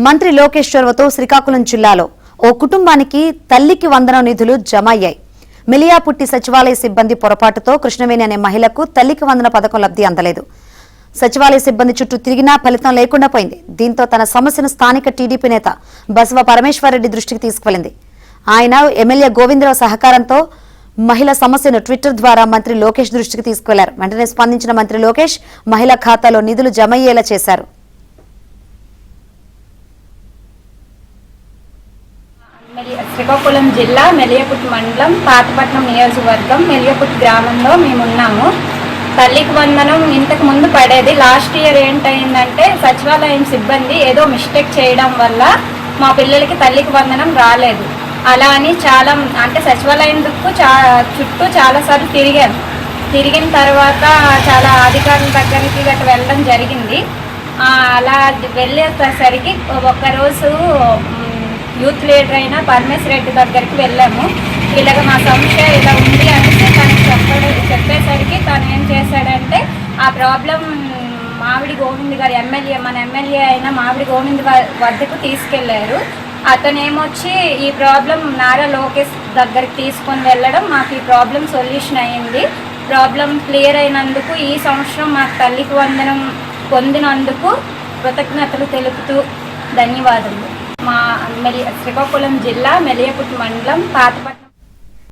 మంత్రి లోకేష్ చొరవతో శ్రీకాకుళం జిల్లాలో ఓ కుటుంబానికి తల్లికి వందనం నిధులు జమ అయ్యాయి. మిలియాపుట్టి సచివాలయ సిబ్బంది పొరపాటుతో కృష్ణవేణి అనే మహిళకు తల్లికి వందన పథకం లబ్ధి అందలేదు. సచివాలయ సిబ్బంది చుట్టూ తిరిగినా ఫలితం లేకుండా పోయింది. దీంతో తన సమస్యను స్థానిక టీడీపీ నేత బసవ పరమేశ్వరరెడ్డి దృష్టికి తీసుకువెళ్లింది. ఆయన ఎమ్మెల్యే గోవిందరావు సహకారంతో మహిళ సమస్యను ట్విట్టర్ ద్వారా మంత్రి లోకేష్ దృష్టికి తీసుకువెళ్లారు. వెంటనే స్పందించిన మంత్రి లోకేష్ మహిళ ఖాతాలో నిధులు జమ అయ్యేలా చేశారు. శ్రీకాకుళం జిల్లా మెలియపుట్టి మండలం పాతపట్నం నియోజకవర్గం మెలియపుట్టి గ్రామంలో మేము ఉన్నాము. తల్లికి వందనం ఇంతకు ముందు పడేది. లాస్ట్ ఇయర్ ఏంటయిందంటే సచివాలయం సిబ్బంది ఏదో మిస్టేక్ చేయడం వల్ల మా పిల్లలకి తల్లికి వందనం రాలేదు. అలా అని చాలా అంటే సచివాలయం చుట్టూ చాలాసార్లు తిరిగిన తర్వాత చాలా అధికారుల దగ్గరికి గట్రా వెళ్ళడం జరిగింది. అలా వెళ్ళేసరికి ఒక్కరోజు యూత్ లీడర్ అయిన పరమేశ్వర రెడ్డి దగ్గరికి వెళ్ళాము. ఇలాగ మా సమస్య ఇలా ఉంది అనేసి తనకి చెప్పేసరికి తను ఏం చేశాడంటే ఆ ప్రాబ్లం మామిడి గోవింద్ గారు మన ఎమ్మెల్యే అయిన మామిడి గోవింద్ వద్దకు తీసుకెళ్లారు. అతనేమొచ్చి ఈ ప్రాబ్లం నారా లోకేష్ దగ్గరికి తీసుకొని వెళ్ళడం మాకు ఈ ప్రాబ్లం సొల్యూషన్ అయ్యింది. ప్రాబ్లం క్లియర్ అయినందుకు ఈ సంవత్సరం మాకు తల్లికి వందనం పొందినందుకు కృతజ్ఞతలు తెలుపుతూ ధన్యవాదాలు. మా శ్రీకాకుళం జిల్లా మెలియపుట్టి మండలం పాతపట్నం